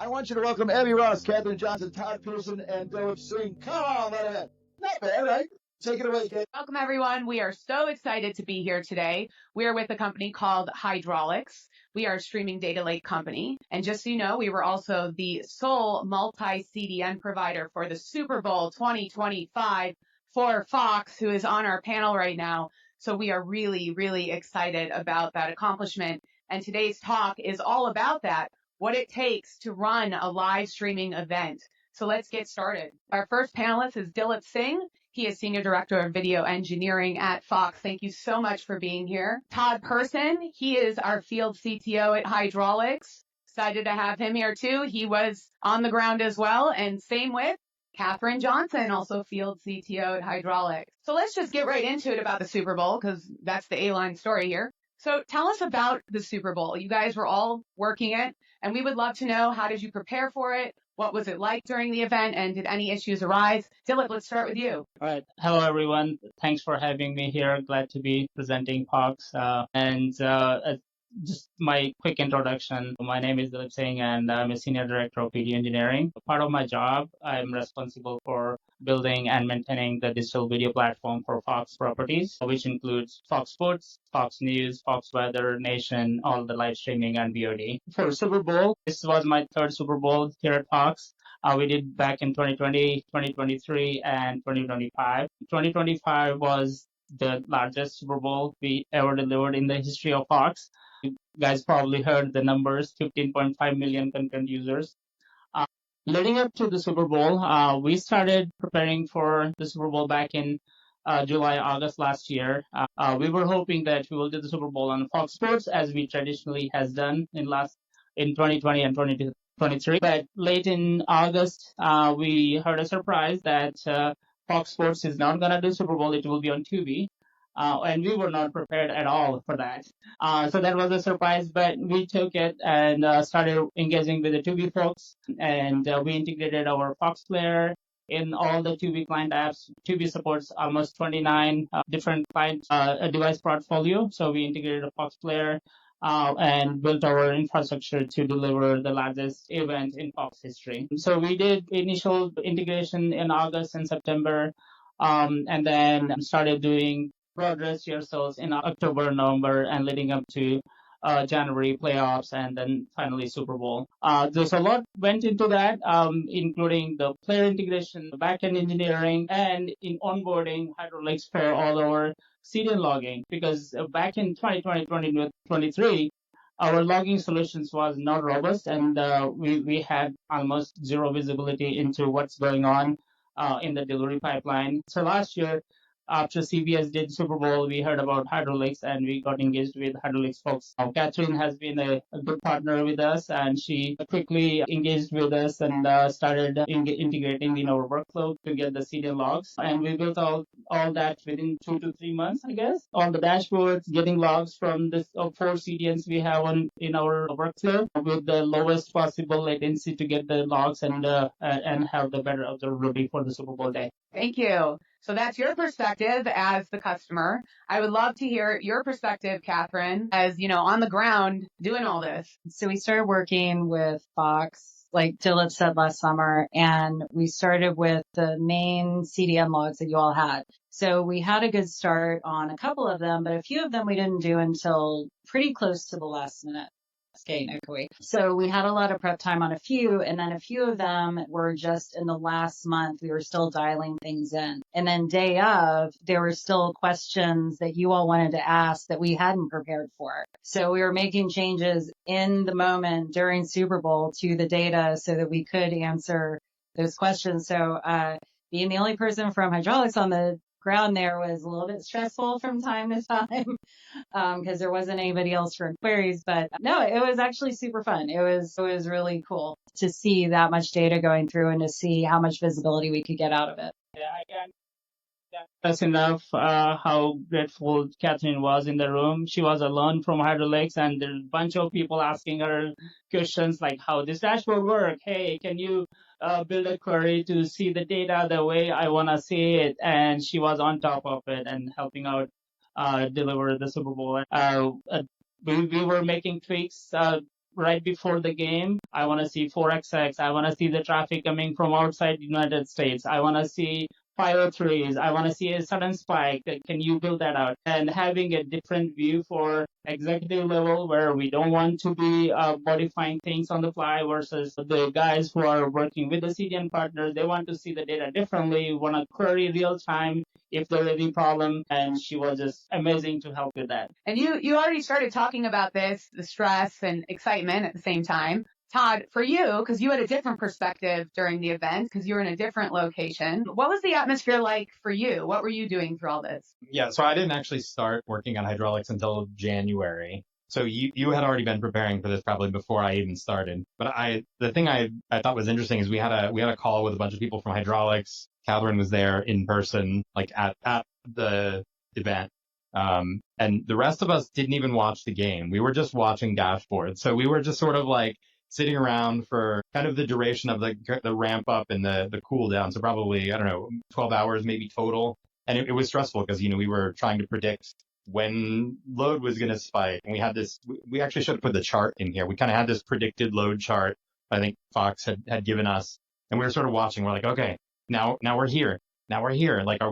I want you to welcome Abby Ross, Catherine Johnson, Todd Pearson, and Philip Singh. Come on, let it. Not bad, right? Take it away, Kate. Welcome, everyone. We are so excited to be here today. We are with a company called Hydrolix. We are a streaming data lake company. And just so you know, we were also the sole multi-CDN provider for the Super Bowl 2025 for Fox, who is on our panel right now. So we are really, really excited about that accomplishment. And today's talk is all about that, what it takes to run a live streaming event. So let's get started. Our first panelist is Dilip Singh. He is Senior Director of Video Engineering at Fox. Thank you so much for being here. Todd Pearson, he is our Field CTO at Hydrolix. Excited to have him here too. He was on the ground as well. And same with Catherine Johnson, also Field CTO at Hydrolix. So let's just get right into it about the Super Bowl, because that's the A-line story here. So tell us about the Super Bowl. You guys were all working it, and we would love to know, how did you prepare for it? What was it like during the event, and did any issues arise? Dilip, let's start with you. All right. Hello, everyone. Thanks for having me here. Glad to be presenting Fox. Just my quick introduction. My name is Dilip Singh, and I'm a Senior Director of Video Engineering. Part of my job, I'm responsible for building and maintaining the digital video platform for Fox properties, which includes Fox Sports, Fox News, Fox Weather, Nation, all the live streaming and VOD. For Super Bowl, this was my third Super Bowl here at Fox. We did back in 2020, 2023, and 2025. 2025 was the largest Super Bowl we ever delivered in the history of Fox. You guys probably heard the numbers, 15.5 million content users. Leading up to the Super Bowl, we started preparing for the Super Bowl back in July, August last year. We were hoping that we will do the Super Bowl on Fox Sports, as we traditionally has done in 2020 and 2023. But late in August, we heard a surprise that Fox Sports is not going to do Super Bowl. It will be on Tubi. And we were not prepared at all for that. So that was a surprise, but we took it and started engaging with the Tubi folks, and we integrated our Fox player in all the Tubi client apps. Tubi supports almost 29 different client device portfolio. So we integrated a Fox player and built our infrastructure to deliver the largest event in Fox history. So we did initial integration in August and September, and then started doing progress rehearsals in October, November, and leading up to January playoffs, and then finally Super Bowl. There's a lot went into that, including the player integration, backend engineering, and in onboarding Hydrolix for all our CDN logging, because back in 2020, 2023, our logging solutions was not robust, and we had almost zero visibility into what's going on in the delivery pipeline. So last year, after CBS did Super Bowl, we heard about Hydrolix, and we got engaged with Hydrolix folks. Catherine has been a good partner with us, and she quickly engaged with us and started integrating in our workflow to get the CDN logs. And we built all that within 2 to 3 months, I guess. On the dashboards, getting logs from the 4 CDNs we have in our workflow with the lowest possible latency to get the logs and have the better observability for the Super Bowl day. Thank you. So that's your perspective as the customer. I would love to hear your perspective, Catherine, as, on the ground doing all this. So we started working with Fox, like Dilip said, last summer, and we started with the main CDN logs that you all had. So we had a good start on a couple of them, but a few of them we didn't do until pretty close to the last minute. So we had a lot of prep time on a few, and then a few of them were just in the last month. We were still dialing things in. And then day of, there were still questions that you all wanted to ask that we hadn't prepared for. So we were making changes in the moment during Super Bowl to the data so that we could answer those questions. So being the only person from Hydrolix on the ground there was a little bit stressful from time to time because there wasn't anybody else for queries. But no, it was actually super fun. It was really cool to see that much data going through and to see how much visibility we could get out of it. Yeah, I can. That's enough how grateful Catherine was in the room. She was alone from Hydrolix, and there's a bunch of people asking her questions like how this dashboard work. Hey, can you build a query to see the data the way I want to see it? And she was on top of it and helping out deliver the Super Bowl. We were making tweaks right before the game, I want to see 4xx. I want to see the traffic coming from outside the United States. I want to see 503s. I want to see a sudden spike. Can you build that out? And having a different view for executive level where we don't want to be modifying things on the fly versus the guys who are working with the CDN partners. They want to see the data differently, want to query real time if there's any problem. And she was just amazing to help with that. And you already started talking about this, the stress and excitement at the same time. Todd, for you, because you had a different perspective during the event, because you were in a different location, what was the atmosphere like for you? What were you doing through all this? Yeah, so I didn't actually start working on hydraulics until January. So you had already been preparing for this probably before I even started. But the thing I thought was interesting is we had a call with a bunch of people from hydraulics. Catherine was there in person, like at the event. And the rest of us didn't even watch the game. We were just watching dashboards. So we were just sort of like sitting around for kind of the duration of the ramp up and the cool down. So probably, I don't know, 12 hours maybe total. And it was stressful because, we were trying to predict when load was going to spike. And we actually should have put the chart in here. We kind of had this predicted load chart I think Fox had given us. And we were sort of watching. We're like, okay, now we're here. Now we're here. Like, are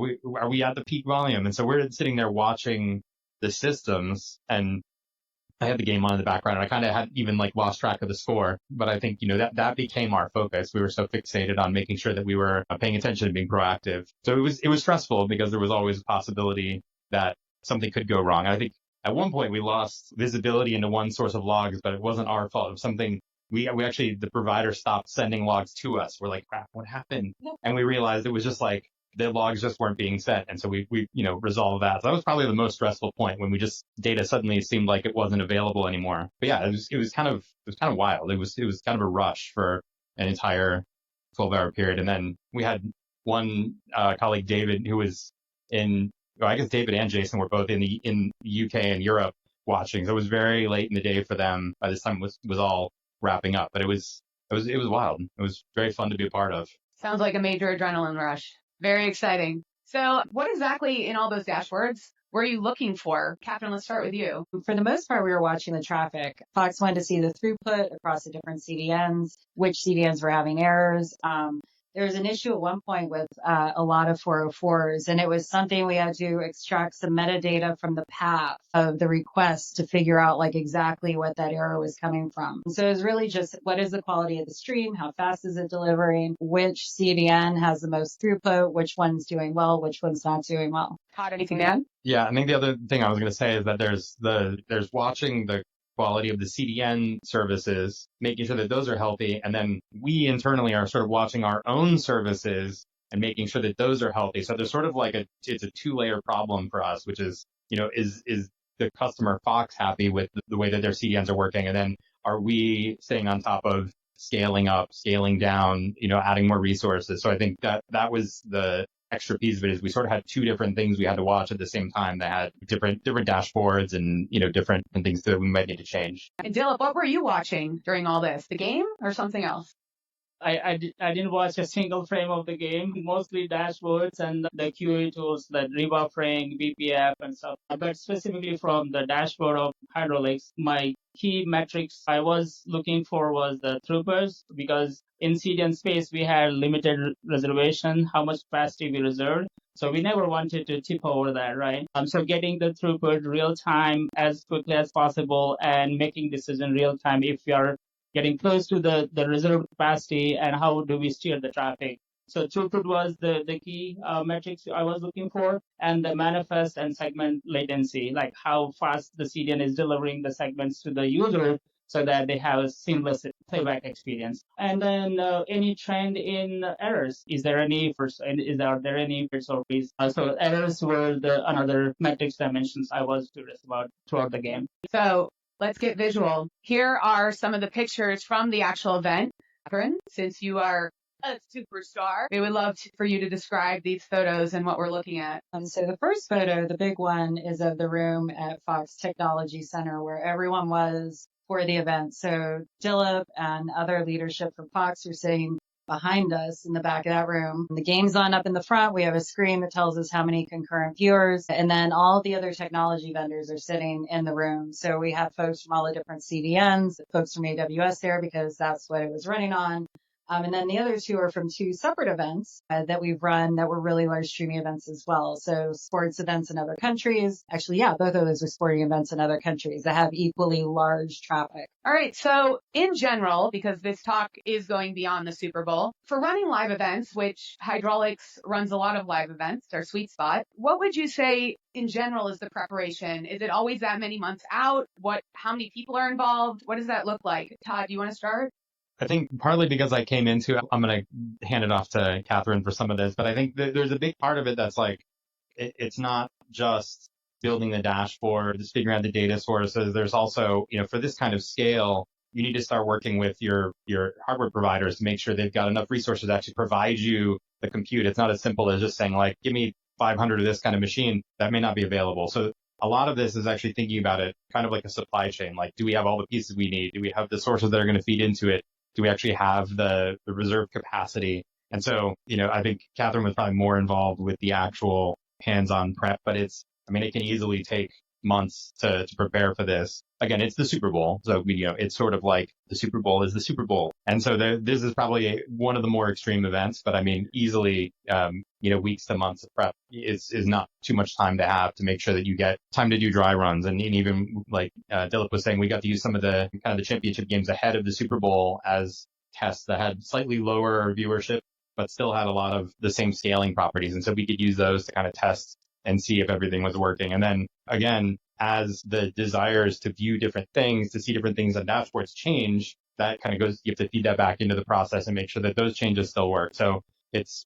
we at the peak volume? And so we're sitting there watching the systems, and I had the game on in the background, and I kind of had even like lost track of the score. But I think, that became our focus. We were so fixated on making sure that we were paying attention and being proactive. So it was stressful because there was always a possibility that something could go wrong. I think at one point we lost visibility into one source of logs, but it wasn't our fault. It was something we actually, the provider stopped sending logs to us. We're like, crap, what happened? And we realized it was just like the logs just weren't being sent. And so we resolved that. So that was probably the most stressful point, when data suddenly seemed like it wasn't available anymore. But yeah, it was kind of wild. It was kind of a rush for an entire 12-hour period. And then we had one colleague, David, who was I guess David and Jason were both in the UK and Europe watching. So it was very late in the day for them. By this time it was all wrapping up, but it was wild. It was very fun to be a part of. Sounds like a major adrenaline rush. Very exciting. So what exactly in all those dashboards were you looking for? Catherine, let's start with you. For the most part, we were watching the traffic. Fox wanted to see the throughput across the different CDNs, which CDNs were having errors. There was an issue at one point with a lot of 404s, and it was something we had to extract some metadata from the path of the request to figure out like exactly what that error was coming from. So it was really just, what is the quality of the stream? How fast is it delivering? Which CDN has the most throughput? Which one's doing well? Which one's not doing well? Todd, anything to add? Yeah, I think the other thing I was going to say is that there's watching the quality of the CDN services, making sure that those are healthy. And then we internally are sort of watching our own services and making sure that those are healthy. So there's sort of like it's a two-layer problem for us, which is, is the customer Fox happy with the way that their CDNs are working? And then are we staying on top of scaling up, scaling down, adding more resources? So I think that was the extra piece of it, is we sort of had two different things we had to watch at the same time that had different dashboards and, different things that we might need to change. And Dilip, what were you watching during all this? The game or something else? I didn't watch a single frame of the game, mostly dashboards and the QA tools, the rebuffering, BPF and stuff. But specifically from the dashboard of Hydrolix, my key metrics I was looking for was the throughputs, because in CDN space, we had limited reservation, how much capacity we reserved. So we never wanted to tip over that, right? So getting the throughput real time as quickly as possible and making decision real time if we are getting close to the reserved capacity, and how do we steer the traffic. So throughput was the key metrics I was looking for, and the manifest and segment latency, like how fast the CDN is delivering the segments to the user so that they have a seamless playback experience. And then any trend in errors? Are there any reasons? So errors were another metrics dimensions I was curious about throughout the game. So let's get visual. Here are some of the pictures from the actual event. Catherine, since you are a superstar, we would love for you to describe these photos and what we're looking at. So the first photo, the big one, is of the room at Fox Technology Center where everyone was for the event. So Dilip and other leadership from Fox were sitting behind us in the back of that room. The game's on up in the front. We have a screen that tells us how many concurrent viewers, and then all the other technology vendors are sitting in the room. So we have folks from all the different CDNs, folks from AWS there because that's what it was running on. And then the other two are from two separate events that we've run that were really large streaming events as well. So sports events in other countries. Actually, yeah, both of those were sporting events in other countries that have equally large traffic. All right. So in general, because this talk is going beyond the Super Bowl, for running live events, which Hydrolix runs a lot of live events, our sweet spot, what would you say in general is the preparation? Is it always that many months out? How many people are involved? What does that look like? Todd, do you want to start? I think partly because I came into it, I'm going to hand it off to Catherine for some of this, but I think there's a big part of it that's like, it's not just building the dashboard, just figuring out the data sources. There's also, for this kind of scale, you need to start working with your hardware providers to make sure they've got enough resources to actually provide you the compute. It's not as simple as just saying like, give me 500 of this kind of machine. That may not be available. So a lot of this is actually thinking about it kind of like a supply chain. Like, do we have all the pieces we need? Do we have the sources that are going to feed into it? Do we actually have the reserve capacity? And so, I think Catherine was probably more involved with the actual hands-on prep, but it can easily take months to prepare for this. Again, it's the Super Bowl. So, it's sort of like the Super Bowl is the Super Bowl. And so this is probably one of the more extreme events, but easily, weeks to months of prep is not too much time to have to make sure that you get time to do dry runs. And even like Dilip was saying, we got to use some of the kind of the championship games ahead of the Super Bowl as tests that had slightly lower viewership, but still had a lot of the same scaling properties. And so we could use those to kind of test and see if everything was working. And then again, as the desires to view different things, to see different things on dashboards change, that kind of goes, you have to feed that back into the process and make sure that those changes still work. So it's,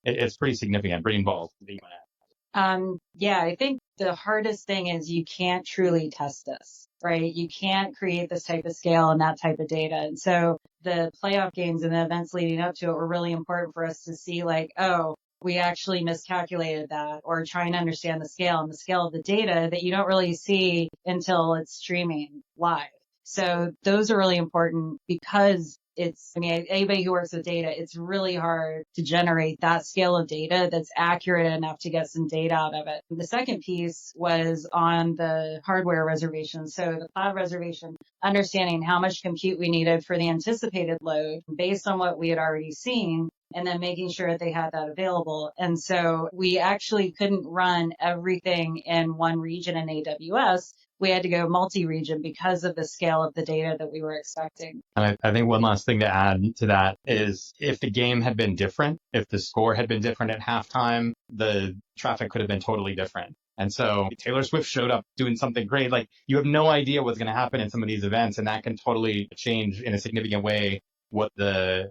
it's pretty significant, pretty involved. Yeah, I think the hardest thing is you can't truly test this, right? You can't create this type of scale and that type of data. And so the playoff games and the events leading up to it were really important for us to see like, oh, we actually miscalculated that, or trying to understand the scale and the scale of the data that you don't really see until it's streaming live. So those are really important because anybody who works with data, it's really hard to generate that scale of data that's accurate enough to get some data out of it. The second piece was on the hardware reservation. So the cloud reservation, understanding how much compute we needed for the anticipated load based on what we had already seen, and then making sure that they had that available. And so we actually couldn't run everything in one region in AWS. We had to go multi-region because of the scale of the data that we were expecting. And I think one last thing to add to that is if the game had been different, if the score had been different at halftime, the traffic could have been totally different. And so Taylor Swift showed up doing something great. Like, you have no idea what's going to happen in some of these events, and that can totally change in a significant way what the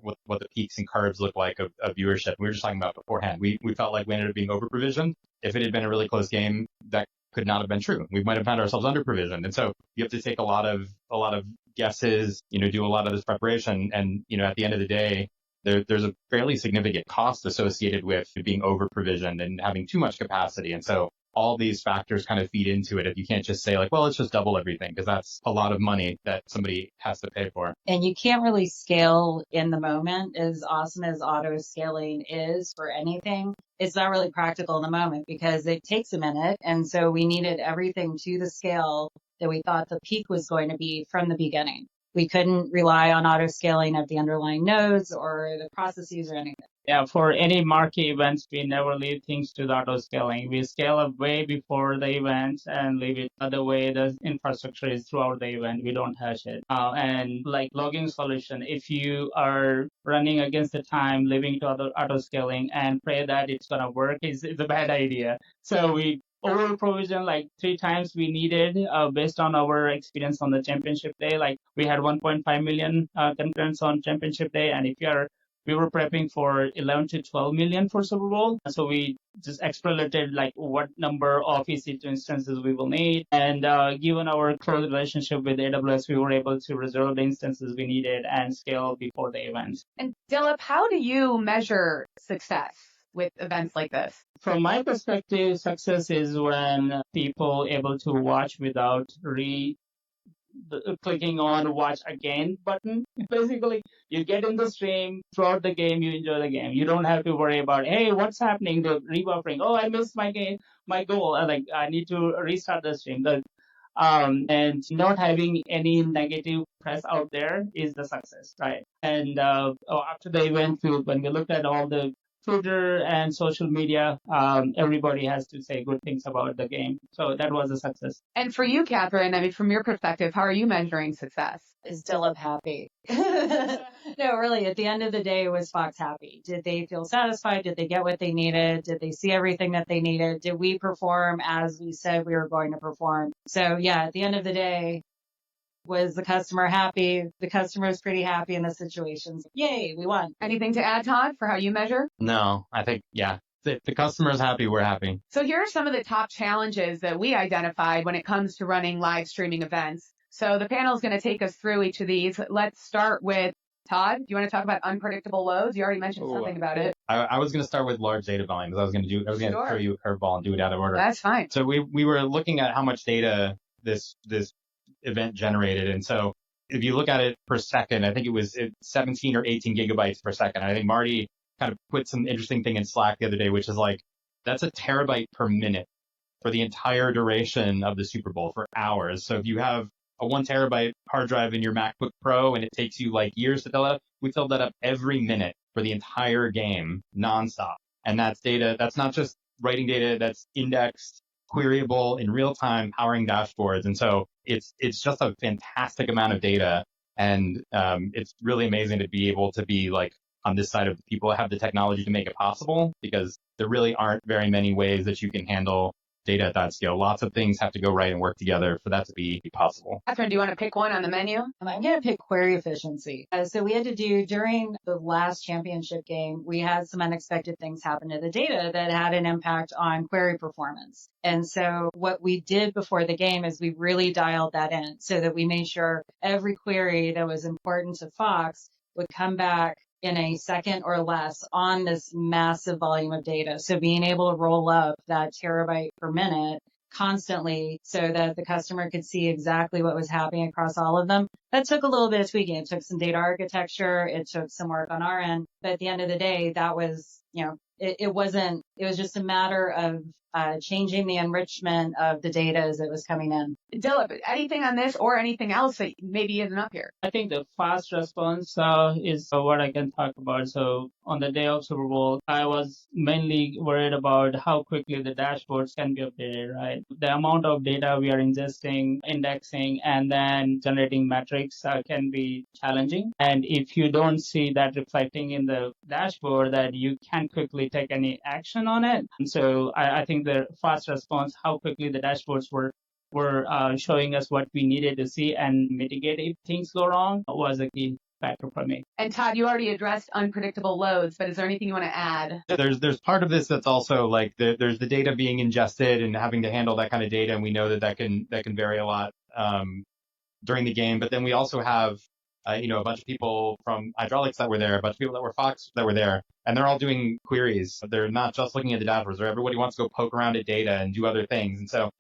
peaks and curves look like of viewership. We were just talking about beforehand. We felt like we ended up being over provisioned. If it had been a really close game, that could not have been true. We might have found ourselves under provisioned. And so you have to take a lot of guesses, do a lot of this preparation. And, at the end of the day, there's a fairly significant cost associated with being over provisioned and having too much capacity. And so all these factors kind of feed into it. If you can't just say like, well, let's just double everything, because that's a lot of money that somebody has to pay for. And you can't really scale in the moment. As awesome as auto scaling is for anything, it's not really practical in the moment because it takes a minute. And so we needed everything to the scale that we thought the peak was going to be from the beginning. We couldn't rely on auto scaling of the underlying nodes or the processes or anything. Yeah, for any marquee events, we never leave things to the auto scaling. We scale up way before the event and leave it the way the infrastructure is throughout the event. We don't touch it. And like logging solution, if you are running against the time, leaving it to auto scaling and pray that it's going to work is a bad idea. So we over provision like 3 times we needed based on our experience on the championship day. Like we had 1.5 million concurrents on championship day. And we were prepping for 11 to 12 million for Super Bowl. So we just extrapolated like what number of EC2 instances we will need. And given our close relationship with AWS, we were able to reserve the instances we needed and scale before the event. And Dilip, how do you measure success with events like this? From my perspective, success is when people able to watch without clicking on watch again button. Basically, you get in the stream, throughout the game, you enjoy the game. You don't have to worry about, hey, what's happening? The rebuffering. Oh, I missed my game, my goal. I need to restart the stream. And not having any negative press out there is the success, right? And after the event, when we looked at all the Twitter and social media, everybody has to say good things about the game. So that was a success. And for you, Catherine, I mean, from your perspective, how are you measuring success? Is Dilip happy? No, really, at the end of the day, was Fox happy? Did they feel satisfied? Did they get what they needed? Did they see everything that they needed? Did we perform as we said we were going to perform? So yeah, at the end of the day, was the customer happy? The customer was pretty happy in the situations. Yay, we won. Anything to add, Todd, for how you measure? No, I think, yeah, if the customer's happy, we're happy. So here are some of the top challenges that we identified when it comes to running live streaming events. So the panel is going to take us through each of these. Let's start with Todd. Do you want to talk about unpredictable loads? You already mentioned something about it. I was going to start with large data volumes. I was going to throw you a curveball and do it out of order. That's fine. So we were looking at how much data this event generated. And so if you look at it per second, I think it was 17 or 18 gigabytes per second. I think Marty kind of put some interesting thing in Slack the other day, which is like, that's a terabyte per minute for the entire duration of the Super Bowl for hours. So if you have a 1 terabyte hard drive in your MacBook Pro and it takes you like years to fill it up, we filled that up every minute for the entire game nonstop. And that's data. That's not just writing data. That's indexed, queryable in real time, powering dashboards. And so it's just a fantastic amount of data. And it's really amazing to be able to be like on this side of the people that have the technology to make it possible, because there really aren't very many ways that you can handle data at that scale. Lots of things have to go right and work together for that to be possible. Catherine, do you want to pick one on the menu? I'm going to pick query efficiency. So we had to do during the last championship game, we had some unexpected things happen to the data that had an impact on query performance. And so what we did before the game is we really dialed that in so that we made sure every query that was important to Fox would come back in a second or less on this massive volume of data. So being able to roll up that terabyte per minute constantly so that the customer could see exactly what was happening across all of them. That took a little bit of tweaking. It took some data architecture. It took some work on our end. But at the end of the day, that was, it was just a matter of changing the enrichment of the data as it was coming in. Dilip, anything on this or anything else that maybe isn't up here? I think the fast response is what I can talk about. So on the day of Super Bowl, I was mainly worried about how quickly the dashboards can be updated, right? The amount of data we are ingesting, indexing, and then generating metrics can be challenging. And if you don't see that reflecting in the dashboard, that you can't quickly take any action on it. And so I think the fast response, how quickly the dashboards were showing us what we needed to see and mitigate if things go wrong, was a key factor for me. And Todd, you already addressed unpredictable loads, but is there anything you want to add? There's part of this that's also like there's the data being ingested and having to handle that kind of data, and we know that can vary a lot during the game. But then we also have a bunch of people from Hydrolix that were there, a bunch of people that were Fox that were there, and they're all doing queries. They're not just looking at the dashboards. Everybody wants to go poke around at data and do other things. And so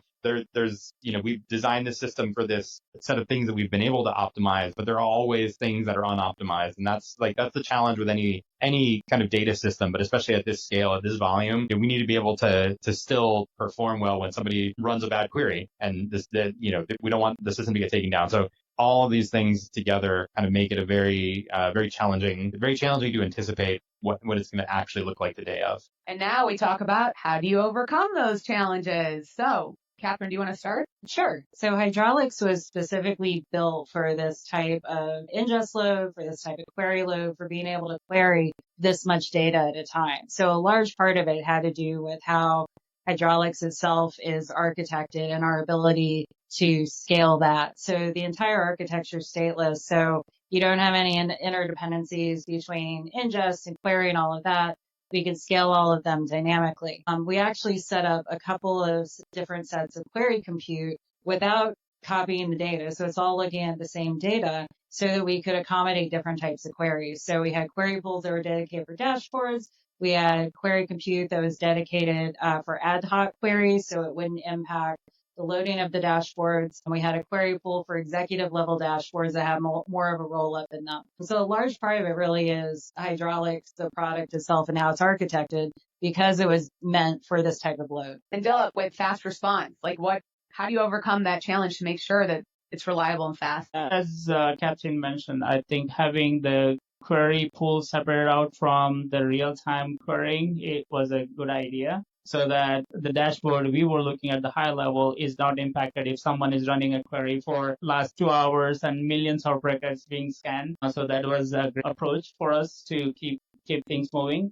there's we've designed this system for this set of things that we've been able to optimize, but there are always things that are unoptimized. And that's the challenge with any kind of data system, but especially at this scale, at this volume, we need to be able to still perform well when somebody runs a bad query, and we don't want the system to get taken down. So all of these things together kind of make it a very challenging to anticipate what it's going to actually look like the day of. And now we talk about how do you overcome those challenges. So Catherine, do you want to start? Sure. So Hydrolix was specifically built for this type of ingest load, for this type of query load, for being able to query this much data at a time. So a large part of it had to do with how Hydrolix itself is architected and our ability to scale that. So the entire architecture is stateless. So you don't have any interdependencies between ingest and query and all of that. We can scale all of them dynamically. We actually set up a couple of different sets of query compute without copying the data. So it's all looking at the same data so that we could accommodate different types of queries. So we had query pools that were dedicated for dashboards. We had query compute that was dedicated for ad hoc queries, so it wouldn't impact the loading of the dashboards, and we had a query pool for executive level dashboards that have more of a roll up in them. So a large part of it really is hydraulics, the product itself, and how it's architected because it was meant for this type of load. And Dilip, with fast response, how do you overcome that challenge to make sure that it's reliable and fast? As Catherine mentioned, I think having the query pool separated out from the real-time querying, it was a good idea. So that the dashboard we were looking at the high level is not impacted if someone is running a query for last 2 hours and millions of records being scanned. So that was a great approach for us to keep things moving.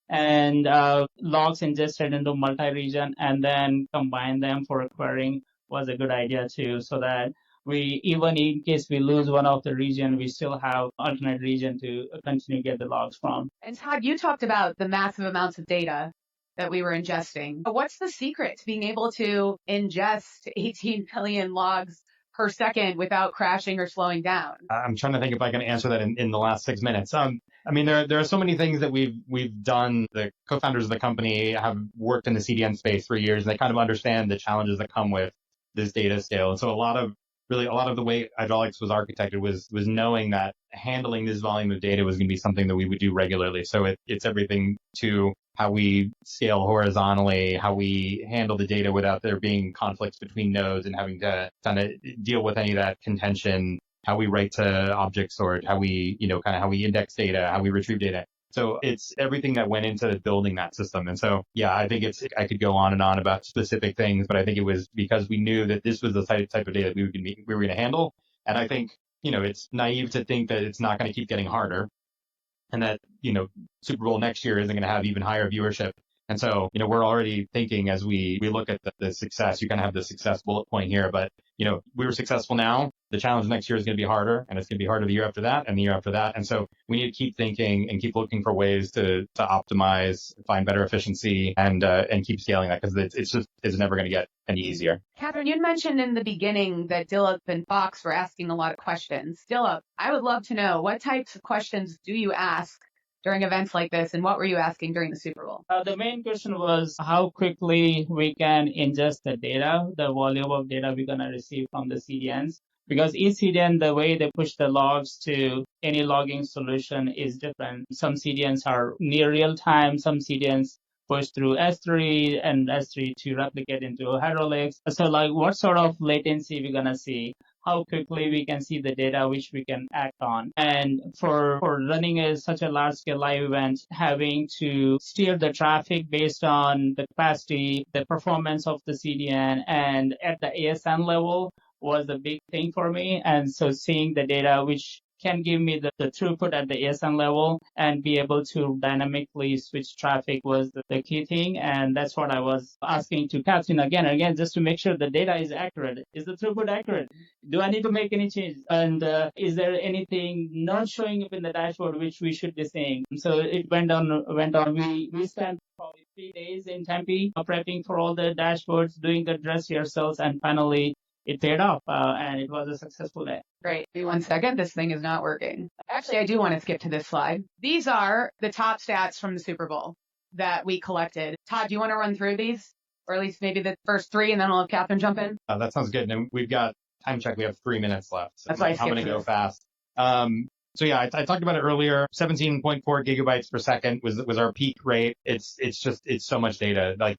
And logs ingested into multi-region and then combine them for querying was a good idea too, so that we, even in case we lose one of the region, we still have alternate region to continue to get the logs from. And Todd, you talked about the massive amounts of data that we were ingesting. But what's the secret to being able to ingest 18 billion logs per second without crashing or slowing down? I'm trying to think if I can answer that in the last 6 minutes. I mean, there are so many things that we've done. The co-founders of the company have worked in the CDN space for years, and they kind of understand the challenges that come with this data scale. And so a lot of the way Hydrolix was architected was knowing that handling this volume of data was going to be something that we would do regularly. So it's everything to how we scale horizontally, how we handle the data without there being conflicts between nodes and having to kind of deal with any of that contention, how we write to object sort, how we, how we index data, how we retrieve data. So it's everything that went into building that system. And so, yeah, I think I could go on and on about specific things, but I think it was because we knew that this was the type of data we were going to handle. And I think, it's naive to think that it's not going to keep getting harder and that, Super Bowl next year isn't going to have even higher viewership. And so, we're already thinking as we look at the success, you kind of have the success bullet point here, but, we were successful now. The challenge next year is going to be harder, and it's going to be harder the year after that and the year after that. And so we need to keep thinking and keep looking for ways to optimize, find better efficiency, and keep scaling that because it's never going to get any easier. Catherine, you'd mentioned in the beginning that Dilip and Fox were asking a lot of questions. Dilip, I would love to know, what types of questions do you ask during events like this, and what were you asking during the Super Bowl? The main question was how quickly we can ingest the data, the volume of data we're going to receive from the CDNs. Because each CDN, the way they push the logs to any logging solution is different. Some CDNs are near real time, some CDNs push through S3 and S3 to replicate into Hydrolix. So what sort of latency we're going to see? How quickly we can see the data which we can act on. And for running such a large scale live event, having to steer the traffic based on the capacity, the performance of the CDN, and at the ASN level was a big thing for me. And so seeing the data which can give me the throughput at the ASN level and be able to dynamically switch traffic was the key thing. And that's what I was asking to Catherine again and again, just to make sure the data is accurate. Is the throughput accurate? Do I need to make any changes? And is there anything not showing up in the dashboard which we should be seeing? So it went on. We spent probably 3 days in Tempe prepping for all the dashboards, doing the dress rehearsals, and finally it paid off, and it was a successful day. Great. Wait 1 second. This thing is not working. Actually, I do want to skip to this slide. These are the top stats from the Super Bowl that we collected. Todd, do you want to run through these? Or at least maybe the first 3, and then I'll have Catherine jump in? That sounds good. And we've got time check. We have 3 minutes left. So That's why I'm going to go fast. So yeah, I talked about it earlier. 17.4 gigabytes per second was our peak rate. It's so much data. Like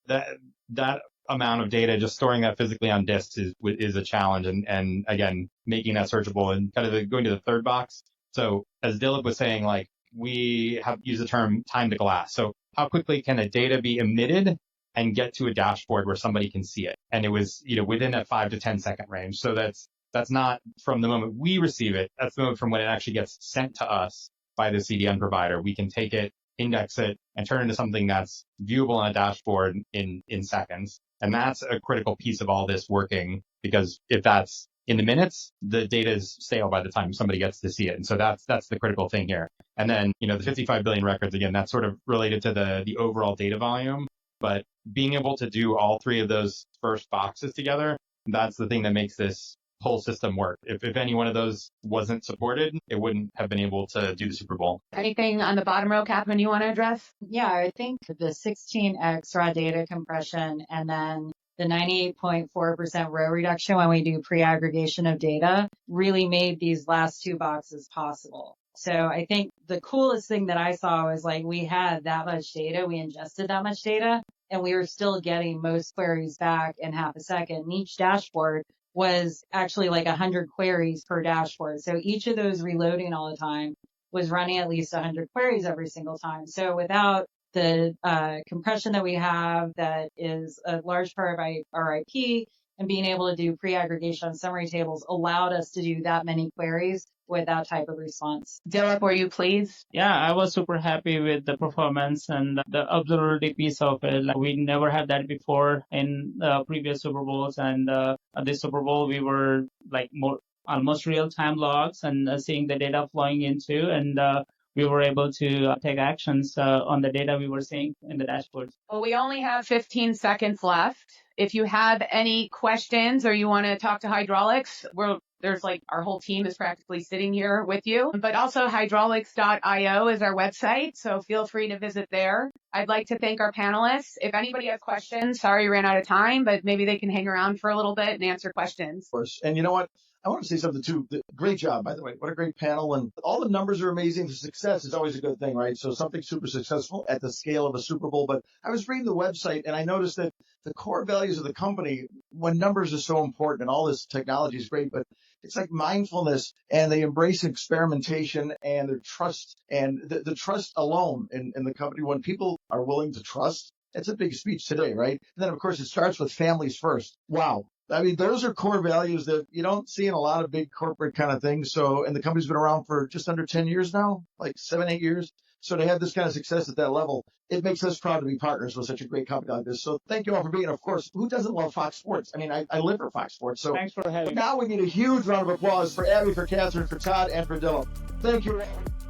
that amount of data, just storing that physically on disks is a challenge. And again, making that searchable and kind of going to the third box. So as Dilip was saying, we have used the term time to glass. So how quickly can the data be emitted and get to a dashboard where somebody can see it? And it was, within that 5 to 10 second range. So that's not from the moment we receive it. That's the moment from when it actually gets sent to us by the CDN provider. We can take it, index it, and turn it into something that's viewable on a dashboard in seconds. And that's a critical piece of all this working, because if that's in the minutes, the data is stale by the time somebody gets to see it. And so that's the critical thing here. And then, the 55 billion records, again, that's sort of related to the overall data volume. But being able to do all 3 of those first boxes together, that's the thing that makes this whole system work. If any one of those wasn't supported, it wouldn't have been able to do the Super Bowl. Anything on the bottom row, Catherine, you want to address? Yeah, I think the 16x raw data compression and then the 98.4% row reduction when we do pre-aggregation of data really made these last two boxes possible. So I think the coolest thing that I saw was like we had that much data, we ingested that much data, and we were still getting most queries back in half a second. And each dashboard was actually like 100 queries per dashboard. So each of those reloading all the time was running at least 100 queries every single time. So without the compression that we have that is a large part of our IP and being able to do pre-aggregation on summary tables allowed us to do that many queries with that type of response. Dilip, were you pleased? Yeah, I was super happy with the performance and the observability piece of it. Like, we never had that before in previous Super Bowls, and this Super Bowl we were like almost real-time logs and seeing the data flowing into, and we were able to take actions on the data we were seeing in the dashboards. Well, we only have 15 seconds left. If you have any questions or you want to talk to Hydrolix, there's like our whole team is practically sitting here with you. But also hydrolix.io is our website, so feel free to visit there. I'd like to thank our panelists. If anybody has questions, sorry we ran out of time, but maybe they can hang around for a little bit and answer questions. Of course. And you know what? I want to say something too. Great job, by the way. What a great panel. And all the numbers are amazing. The success is always a good thing, right? So something super successful at the scale of a Super Bowl. But I was reading the website and I noticed that the core values of the company, when numbers are so important and all this technology is great, but it's like mindfulness, and they embrace experimentation and their trust, and the trust alone in the company. When people are willing to trust, it's a big speech today, right? And then, of course, it starts with families first. Wow. I mean, those are core values that you don't see in a lot of big corporate kind of things. So, and the company's been around for just under 10 years now, like 7-8 years. So to have this kind of success at that level, it makes us proud to be partners with such a great company like this. So thank you all for being, of course, who doesn't love Fox Sports? I mean, I live for Fox Sports. So Thanks for having me. now we need a huge round of applause for Abby, for Catherine, for Todd, and for Dylan. Thank you all.